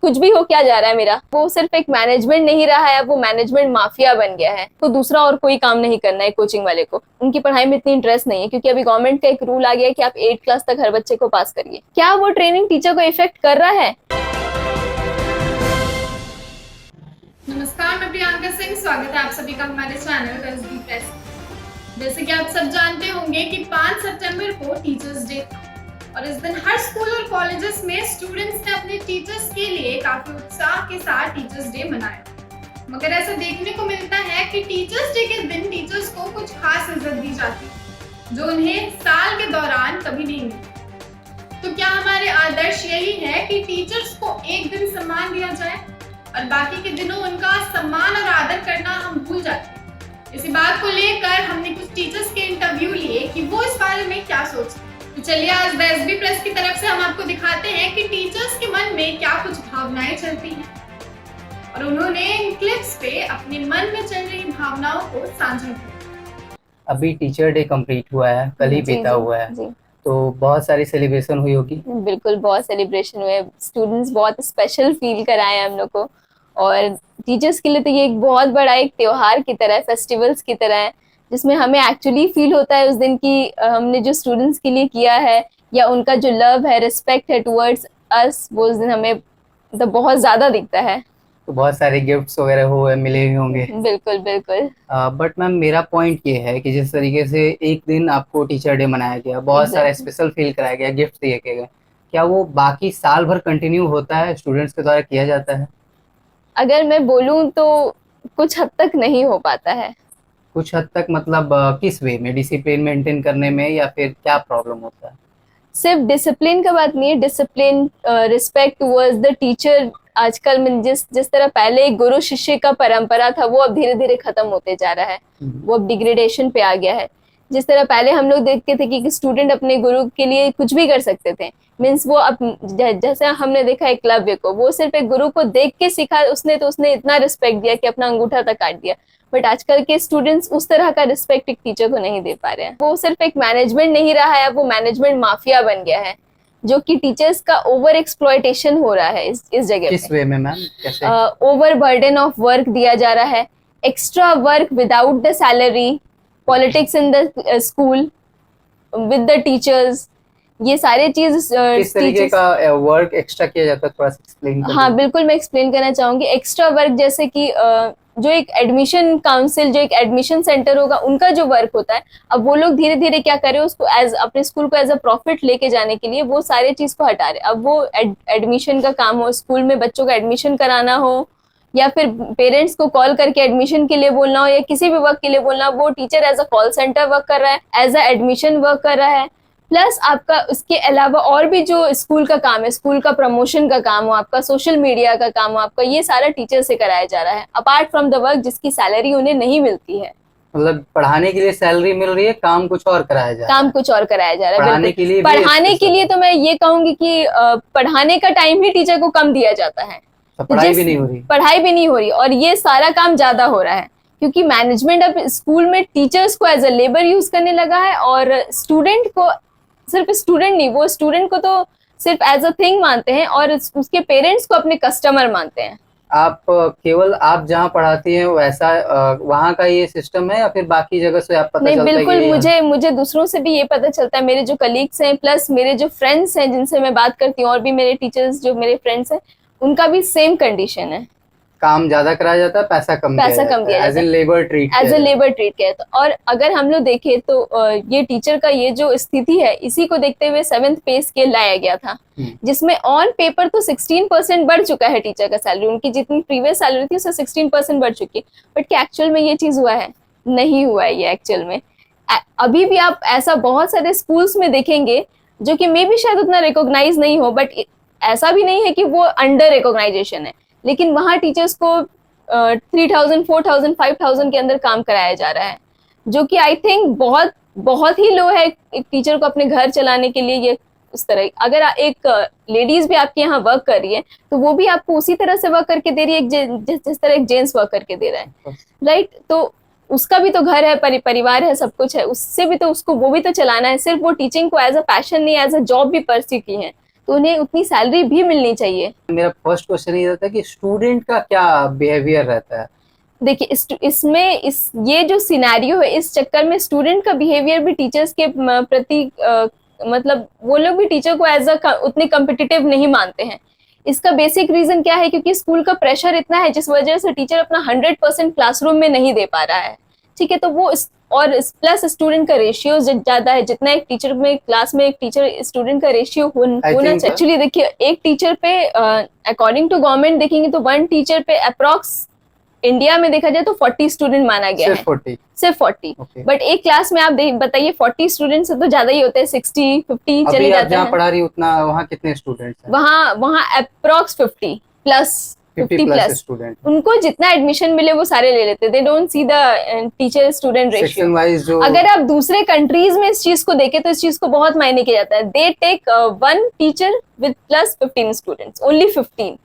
कुछ भी हो क्या जा रहा है मेरा। वो सिर्फ एक मैनेजमेंट नहीं रहा है, अब वो मैनेजमेंट माफिया बन गया है। तो दूसरा और कोई काम नहीं करना है कोचिंग वाले को, उनकी पढ़ाई में इतनी इंटरेस्ट नहीं है, क्योंकि अभी गवर्नमेंट का एक रूल आ गया है कि आप 8 क्लास तक हर बच्चे को पास करिए। क्या वो ट्रेनिंग टीचर को इफेक्ट कर रहा है? नमस्कार, मैं प्रियंका सिंह। स्वागत है आप सभी का हमारे चैनल एसबी प्रेस। जैसे कि आप सब जानते होंगे कि 5 सितंबर को टीचर्स डे था और इस दिन हर स्कूल और कॉलेजेस में स्टूडेंट्स ने अपने टीचर्स के लिए काफी उत्साह के साथ टीचर्स डे मनाया। मगर ऐसा देखने को मिलता है कि टीचर्स डे के दिन टीचर्स को कुछ खास इज्जत दी जाती जो उन्हें साल के दौरान कभी नहीं मिली। तो क्या हमारे आदर्श यही है कि टीचर्स को एक दिन सम्मान दिया जाए और बाकी के दिनों उनका सम्मान और आदर करना हम भूल जाते हैं? इसी बात को लेकर हमने कुछ टीचर्स के इंटरव्यू लिए कि वो इस बारे में क्या सोचते हैं। तो चलिए आज द एसबी प्रेस की तरफ से हम आपको दिखाते हैं कि टीचर्स के मन में क्या कुछ भावनाएं चलती हैं और उन्होंने इन क्लिप्स पे अपने मन में चल रही भावनाओं को साझा किया। अभी टीचर डे कंप्लीट हुआ है, कल ही बीता हुआ है, जी। तो बहुत सारी सेलिब्रेशन हुई होगी। बिल्कुल, बहुत सेलिब्रेशन हुए, स्टूडेंट्स बहुत स्पेशल फील कराए हम लोग को। और टीचर्स के लिए तो ये एक बहुत बड़ा एक त्योहार की तरह है, फेस्टिवल्स की तरह है, जिसमें हमें एक्चुअली फील होता है उस दिन की हमने जो स्टूडेंट्स के लिए किया है या उनका जो लव है, रिस्पेक्ट है टुवर्ड्स अस, वो उस दिन हमें मतलब बहुत ज्यादा दिखता है। तो बहुत सारे गिफ्ट्स वगैरह हुए मिले ही होंगे। बिल्कुल बिल्कुल। बट मैम मेरा पॉइंट ये है कि जिस तरीके से एक दिन आपको टीचर डे मनाया गया, बहुत सारा स्पेशल फील कराया गया, गिफ्ट दिए गए, क्या वो बाकी साल भर कंटिन्यू होता है, स्टूडेंट्स के द्वारा किया जाता है? अगर मैं बोलूं तो कुछ हद तक नहीं हो पाता है। कुछ हद तक मतलब किस वे में? डिसिप्लिन मेंटेन करने में या फिर क्या प्रॉब्लम होता है? सिर्फ डिसिप्लिन का बात नहीं है, discipline respect towards the teacher आजकल में जिस तरह पहले एक गुरु शिष्य का परंपरा था वो अब धीरे धीरे खत्म होते जा रहा है, वो अब डिग्रेडेशन पे आ गया है। जिस तरह पहले हम लोग देखते थे कि स्टूडेंट अपने गुरु के लिए कुछ भी कर सकते थे, मीन्स वो अब जैसे हमने देखा एकलव्य को, वो सिर्फ एक गुरु को देख के सीखा, उसने इतना रिस्पेक्ट दिया कि अपना अंगूठा तक काट दिया। बट आजकल के स्टूडेंट्स उस तरह का रिस्पेक्ट एक टीचर को नहीं दे पा रहे हैं। वो सिर्फ एक मैनेजमेंट नहीं रहा है, अब वो मैनेजमेंट माफिया बन गया है, जो कि टीचर्स का ओवर एक्सप्लॉयटेशन हो रहा है इस जगह। किस वे में मैम? कैसे? ओवर बर्डन ऑफ वर्क दिया जा रहा है, extra work without the salary, politics in the school with the teachers, ये सारे चीज किस तरीके का वर्क एक्स्ट्रा किया जाता है, थोड़ा सा एक्सप्लेन करिए। हाँ बिल्कुल, मैं एक्सप्लेन करना चाहूंगी। एक्स्ट्रा वर्क जैसे कि जो एक एडमिशन काउंसिल, जो एक एडमिशन सेंटर होगा, उनका जो वर्क होता है, अब वो लोग धीरे धीरे क्या करे, उसको एज अपने स्कूल को एज अ प्रॉफिट लेके जाने के लिए वो सारे चीज को हटा रहे। अब वो एडमिशन का काम हो, स्कूल में बच्चों का एडमिशन कराना हो, या फिर पेरेंट्स को कॉल करके एडमिशन के लिए बोलना हो, या किसी भी वर्क के लिए बोलना हो, वो teacher as a call centre work कर रहा है, एज अ एडमिशन वर्क कर रहा है। प्लस आपका उसके अलावा और भी जो स्कूल का काम है, स्कूल का प्रमोशन का काम हो, आपका सोशल मीडिया का काम हो, आपका ये सारा टीचर से कराया जा रहा है, अपार्ट फ्रॉम द वर्क जिसकी सैलरी उन्हें नहीं मिलती है। मतलब पढ़ाने के लिए सैलरी मिल रही है, काम कुछ और कराया जा रहा है। काम कुछ और कराया जा रहा है। पढ़ाने के लिए पढ़ाने के लिए तो मैं ये कहूंगी कि पढ़ाने का टाइम ही टीचर को कम दिया जाता है, तो पढ़ाई भी नहीं हो रही। पढ़ाई भी नहीं हो रही, और ये सारा काम ज्यादा हो रहा है क्योंकि मैनेजमेंट अब स्कूल में टीचर्स को एज अ लेबर यूज करने लगा है, और स्टूडेंट को सिर्फ स्टूडेंट नहीं, वो स्टूडेंट को तो सिर्फ एज अ थिंग मानते हैं और उसके पेरेंट्स को अपने कस्टमर मानते हैं। आप केवल आप जहाँ पढ़ाती हैं वैसा वहाँ का ये सिस्टम है या फिर बाकी जगह से आप पता नहीं, चलता है? बिल्कुल, मुझे दूसरों से भी ये पता चलता है, मेरे जो कलीग्स हैं प्लस मेरे जो फ्रेंड्स हैं जिनसे मैं बात करती हूँ, और भी मेरे टीचर्स जो मेरे फ्रेंड्स हैं, उनका भी सेम कंडीशन है। काम ज्यादा कराया जाता है, पैसा कम दिया जाता है, एज ए लेबर ट्रीट किया जाता है। और अगर हम लोग देखें तो ये टीचर का ये जो स्थिति है, इसी को देखते हुए 7th पे स्केल लाया गया था, जिसमें ऑन पेपर तो 16% बढ़ चुका है टीचर का सैलरी, उनकी जितनी प्रीवियस सैलरी थी उससे 16% बढ़ चुकी है। बट क्या एक्चुअल में ये चीज हुआ है? नहीं हुआ है ये एक्चुअल में। अभी भी आप ऐसा बहुत सारे स्कूल्स में देखेंगे जो कि मे भी शायद उतना रिकॉग्नाइज नहीं हो, बट ऐसा भी नहीं है कि वो अंडर रिकॉग्नाइजेशन है, लेकिन वहाँ टीचर्स को 3000, 4000, 5000 के अंदर काम कराया जा रहा है, जो कि आई थिंक बहुत बहुत ही लो है एक टीचर को अपने घर चलाने के लिए। ये उस तरह अगर एक लेडीज भी आपके यहाँ वर्क कर रही है तो वो भी आपको उसी तरह से वर्क करके दे रही है जिस तरह एक जेंट्स वर्क करके दे रहा है, राइट? तो उसका भी तो घर है, परिवार है, सब कुछ है, उससे भी तो उसको वो भी तो चलाना है। सिर्फ वो टीचिंग को एज अ पैशन नहीं, एज अ जॉब भी परस्यू की है, तो उन्हें उतनी सैलरी भी मिलनी चाहिए। मेरा फर्स्ट क्वेश्चन ये रहता है कि स्टूडेंट का क्या बिहेवियर रहता है। देखिए ये जो सिनेरियो है, इस चक्कर में स्टूडेंट का बिहेवियर भी टीचर्स के प्रति मतलब वो लोग भी टीचर को एज अ उतने कम्पिटिटिव नहीं मानते हैं। इसका बेसिक रीजन क्या है, क्योंकि स्कूल का प्रेशर इतना है जिस वजह से टीचर अपना 100% क्लासरूम में नहीं दे पा रहा है। ठीक है, तो वो और प्लस स्टूडेंट का रेशियो ज्यादा है। जितना एक टीचर में क्लास में एक टीचर स्टूडेंट का रेशियो होना चाहिए। एक्चुअली देखिए, एक टीचर पे अकॉर्डिंग टू गवर्नमेंट देखेंगे तो 1 टीचर पे अप्रॉक्स इंडिया में देखा जाए तो 40 स्टूडेंट माना गया है। सिर्फ 40। बट एक क्लास में आप बताइए 40 स्टूडेंट से तो ज्यादा ही होते हैं, 60 50 चले जाते हैं। पढ़ा रही उतना वहाँ कितने स्टूडेंट्स हैं? वहाँ अप्रॉक्स 50 प्लस स्टूडेंट। उनको जितना एडमिशन मिले वो सारे ले लेते। They don't see the teacher student ratio. अगर आप दूसरे कंट्रीज में इस चीज को देखें तो इस चीज को बहुत मायने किया जाता है। They take 1 teacher with plus 15 students, only 15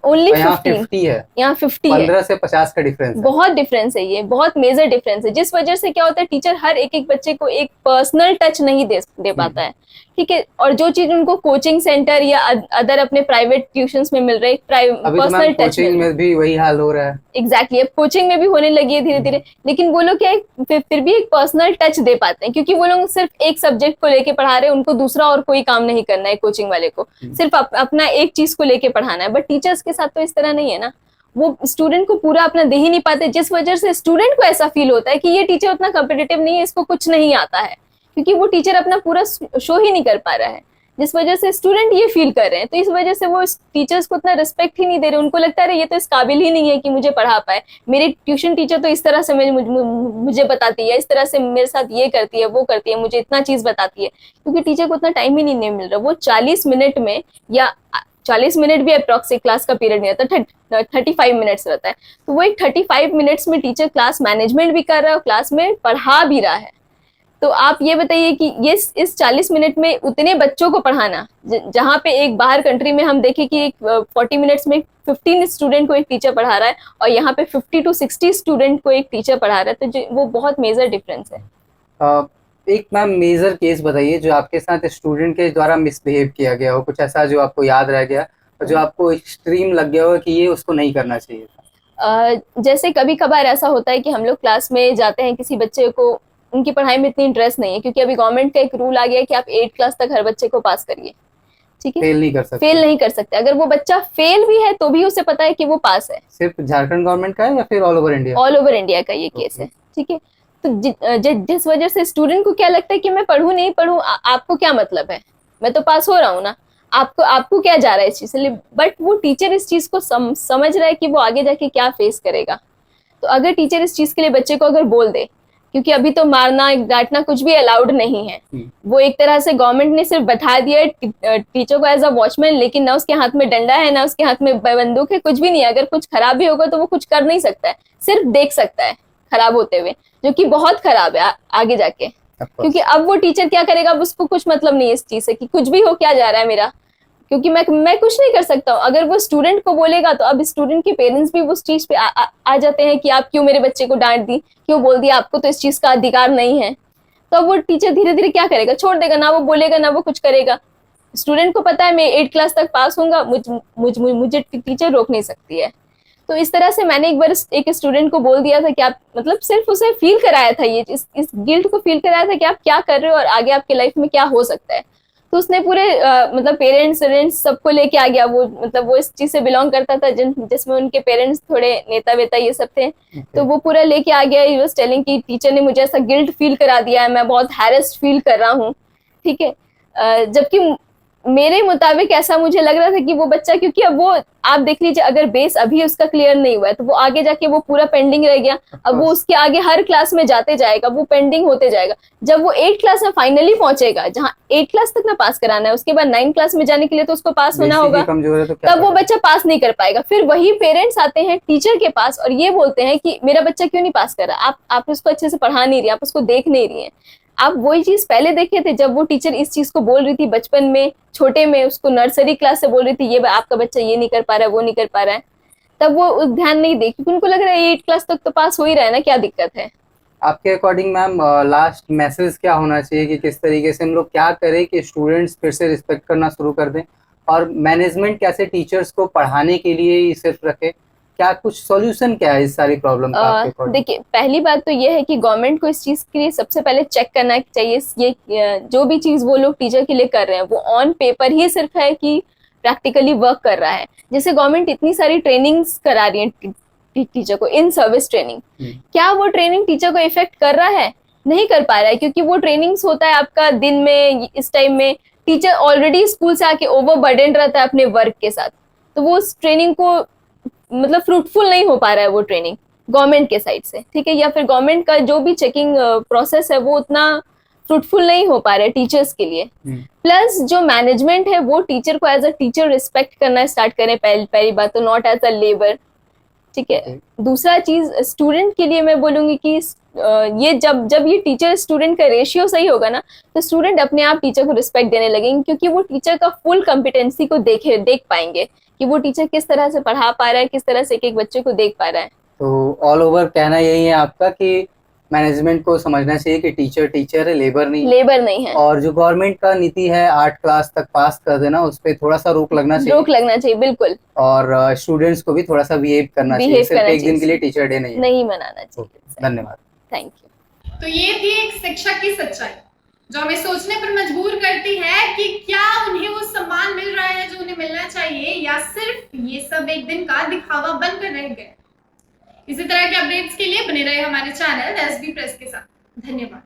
only 50 है। यहाँ 50 है। 15 से 50 का डिफरेंस है। बहुत डिफरेंस है, ये बहुत मेजर डिफरेंस है, जिस वजह से क्या होता है टीचर हर एक बच्चे को एक पर्सनल टच नहीं दे पाता है। ठीक है, और जो चीज उनको कोचिंग सेंटर या अदर अपने प्राइवेट ट्यूशंस में मिल रहे पर्सनल टच कोचिंग में भी वही हाल हो रहा है। एग्जैक्टली, अब कोचिंग में भी होने लगी है धीरे धीरे। लेकिन वो लोग क्या फिर भी एक पर्सनल टच दे पाते हैं, क्योंकि वो लोग सिर्फ एक सब्जेक्ट को लेके पढ़ा रहे हैं, उनको दूसरा और कोई काम नहीं करना है। कोचिंग वाले को सिर्फ अपना एक चीज को लेके पढ़ाना है। बट टीचर्स के साथ तो इस तरह नहीं है ना, वो स्टूडेंट को पूरा अपना दे ही नहीं पाते, जिस वजह से स्टूडेंट को ऐसा फील होता है कि ये टीचर उतना कॉम्पिटिटिव नहीं है, इसको कुछ नहीं आता है, क्योंकि वो टीचर अपना पूरा शो ही नहीं कर पा रहा है, जिस वजह से स्टूडेंट ये फील कर रहे हैं। तो इस वजह से वो टीचर्स को उतना रिस्पेक्ट ही नहीं दे रहे। उनको लगता है ये तो इस काबिल ही नहीं है कि मुझे पढ़ा पाए। मेरी ट्यूशन टीचर तो इस तरह से मुझे बताती है, इस तरह से मेरे साथ ये करती है, वो करती है, मुझे इतना चीज बताती है, क्योंकि टीचर को उतना टाइम ही नहीं मिल रहा। वो 40 मिनट में, या 40 मिनट भी अप्रॉक्स क्लास का पीरियड नहीं रहता, 35 मिनट्स रहता है। तो वो एक 35 मिनट्स में टीचर क्लास मैनेजमेंट भी कर रहा है और क्लास में पढ़ा भी रहा है। तो आप ये बताइए कि ये इस 40 मिनट में उतने बच्चों को पढ़ाना, जहाँ पे एक बाहर कंट्री में हम देखें कि एक 40 मिनट्स में 15 स्टूडेंट को एक टीचर पढ़ा रहा है, और यहाँ पे 50 to 60 स्टूडेंट को एक टीचर पढ़ा रहा है, तो वो बहुत मेजर डिफरेंस है। एक मैम मेजर केस बताइए जो आपके साथ स्टूडेंट के द्वारा मिसबिहेव किया गया हो, कुछ ऐसा जो आपको याद रह गया और जो आपको एक्सट्रीम लग गया हो कि ये उसको नहीं करना चाहिए था। जैसे कभी कभार ऐसा होता है कि हम लोग क्लास में जाते हैं, किसी बच्चे को उनकी पढ़ाई में इतनी इंटरेस्ट नहीं है, क्योंकि अभी गवर्नमेंट का एक रूल आ गया है कि आप 8 क्लास तक हर बच्चे को पास करिए। ठीक है, फेल नहीं कर सकते। अगर वो बच्चा फेल भी है तो भी उसे पता है कि वो पास है। सिर्फ झारखंड गवर्नमेंट का है या फिर all over India? All over India का ये केस है। ठीक है, तो जिस वजह से स्टूडेंट को क्या लगता है कि मैं पढ़ूं नहीं पढ़ूं, आपको क्या मतलब है, मैं तो पास हो रहा हूँ ना, आपको क्या जा रहा है इस चीज से। बट वो टीचर इस चीज को समझ रहा है कि वो आगे जाके क्या फेस करेगा। तो अगर टीचर इस चीज के लिए बच्चे को अगर बोल दे, क्योंकि अभी तो मारना डांटना कुछ भी अलाउड नहीं है, वो एक तरह से गवर्नमेंट ने सिर्फ बैठा दिया है टीचर को एज अ वॉचमैन, लेकिन ना उसके हाथ में डंडा है, ना उसके हाथ में बंदूक है, कुछ भी नहीं है। अगर कुछ खराब भी होगा तो वो कुछ कर नहीं सकता है, सिर्फ देख सकता है खराब होते हुए, जो कि बहुत खराब है आगे जाके। क्योंकि अब वो टीचर क्या करेगा, अब उसको कुछ मतलब नहीं है इस चीज से कि कुछ भी हो, क्या जा रहा है मेरा, क्योंकि मैं कुछ नहीं कर सकता हूँ। अगर वो स्टूडेंट को बोलेगा तो अब स्टूडेंट के पेरेंट्स भी उस चीज पे आ जाते हैं कि आप क्यों मेरे बच्चे को डांट दी, क्यों बोल दिया, आपको तो इस चीज का अधिकार नहीं है। तो अब वो टीचर धीरे धीरे क्या करेगा, छोड़ देगा, ना वो बोलेगा ना वो कुछ करेगा। स्टूडेंट को पता है मैं 8 क्लास तक पास होऊंगा, मुझे टीचर रोक नहीं सकती है। तो इस तरह से मैंने एक बार एक स्टूडेंट को बोल दिया था कि आप, मतलब सिर्फ उसे फील कराया था, ये इस गिल्ट को फील कराया था कि आप क्या कर रहे हो और आगे आपके लाइफ में क्या हो सकता है। तो उसने पूरे मतलब पेरेंट्स सबको लेके आ गया। वो मतलब वो इस चीज से बिलोंग करता था जिसमें उनके पेरेंट्स थोड़े नेता वेता ये सब थे। तो वो पूरा लेके आ गया, ही वाज टेलिंग कि टीचर ने मुझे ऐसा गिल्ट फील करा दिया है, मैं बहुत हैरेस्ड फील कर रहा हूँ। ठीक है, जबकि मेरे मुताबिक ऐसा मुझे लग रहा था कि वो बच्चा, क्योंकि अब वो आप देख लीजिए, अगर बेस अभी उसका क्लियर नहीं हुआ है तो वो आगे जाके वो पूरा पेंडिंग रह गया। अब वो उसके आगे हर क्लास में जाते जाएगा, वो पेंडिंग होते जाएगा। जब वो 8 क्लास में फाइनली पहुंचेगा, जहाँ 8 क्लास तक ना पास कराना है, उसके बाद 9 क्लास में जाने के लिए तो उसको पास होना होगा, तब वो बच्चा पास नहीं कर पाएगा। फिर वही पेरेंट्स आते हैं टीचर के पास और ये बोलते हैं कि मेरा बच्चा क्यों नहीं पास कर रहा, आप उसको अच्छे से पढ़ा नहीं रही, आप उसको देख नहीं रही है। आप वही चीज पहले देखे थे जब वो टीचर इस चीज को बोल रही थी बचपन में, छोटे में, उसको नर्सरी क्लास से बोल रही थी ये आपका बच्चा ये नहीं कर पा रहा है, वो नहीं कर पा रहा है, तब वो ध्यान नहीं दे, क्योंकि उनको लग रहा है 8 क्लास तक तो पास हो ही रहा है ना, क्या दिक्कत है। आपके अकॉर्डिंग मैम लास्ट मैसेज क्या होना चाहिए कि किस तरीके से हम लोग क्या करें कि स्टूडेंट्स फिर से रिस्पेक्ट करना शुरू कर दें, और मैनेजमेंट कैसे टीचर्स को पढ़ाने के लिए ही सिर्फ रखे, क्या कुछ सॉल्यूशन क्या है इस सारी प्रॉब्लम का आपके अकॉर्डिंग? देखिए, पहली बात तो ये है कि गवर्नमेंट को इस चीज के लिए सबसे पहले चेक करना चाहिए ये जो भी चीज वो लोग टीचर के लिए कर रहे हैं वो ऑन पेपर ही सिर्फ है कि प्रैक्टिकली वर्क कर रहा है। जैसे गवर्नमेंट इतनी सारी ट्रेनिंग्स करा रही है टीचर को, इन सर्विस ट्रेनिंग, क्या वो ट्रेनिंग टीचर को इफेक्ट कर रहा है? नहीं कर पा रहा है, क्योंकि वो ट्रेनिंग्स होता है आपका दिन में, इस टाइम में टीचर ऑलरेडी स्कूल से आके ओवरबर्डन रहता है अपने वर्क के साथ, तो वो उस ट्रेनिंग को मतलब फ्रूटफुल नहीं हो पा रहा है वो ट्रेनिंग गवर्नमेंट के साइड से, ठीक है, या फिर गवर्नमेंट का जो भी चेकिंग प्रोसेस है वो उतना फ्रूटफुल नहीं हो पा रहा है टीचर्स के लिए। प्लस जो मैनेजमेंट है वो टीचर को एज अ टीचर रिस्पेक्ट करना स्टार्ट करें, पहली बात तो, नॉट एज अ लेबर, ठीक है। दूसरा चीज, स्टूडेंट के लिए मैं बोलूंगी कि ये जब ये टीचर स्टूडेंट का रेशियो सही होगा ना, तो स्टूडेंट अपने आप टीचर को रिस्पेक्ट देने लगेंगे, क्योंकि वो टीचर का फुल कॉम्पिटेंसी को देख पाएंगे कि वो टीचर किस तरह से पढ़ा पा रहा है, किस तरह से एक बच्चे को देख पा रहा है। तो ऑल ओवर कहना यही है आपका कि मैनेजमेंट को समझना चाहिए कि टीचर है, लेबर नहीं है। और जो गवर्नमेंट का नीति है 8 क्लास तक पास कर देना, उस पर थोड़ा सा रोक लगना चाहिए, बिल्कुल। और स्टूडेंट्स को भी थोड़ा सा बिहेव करना चाहिए, सिर्फ एक दिन के लिए टीचर डे नहीं मनाना चाहिए। धन्यवाद, थैंक यू। तो ये थी एक शिक्षक की सच्चाई जो हमें सोचने पर मजबूर करती है कि क्या उन्हें वो सम्मान मिल रहा है जो उन्हें मिलना चाहिए, या सिर्फ ये सब एक दिन का दिखावा बनकर रह गए। इसी तरह के अपडेट्स के लिए बने रहे हमारे चैनल एसबी प्रेस के साथ। धन्यवाद।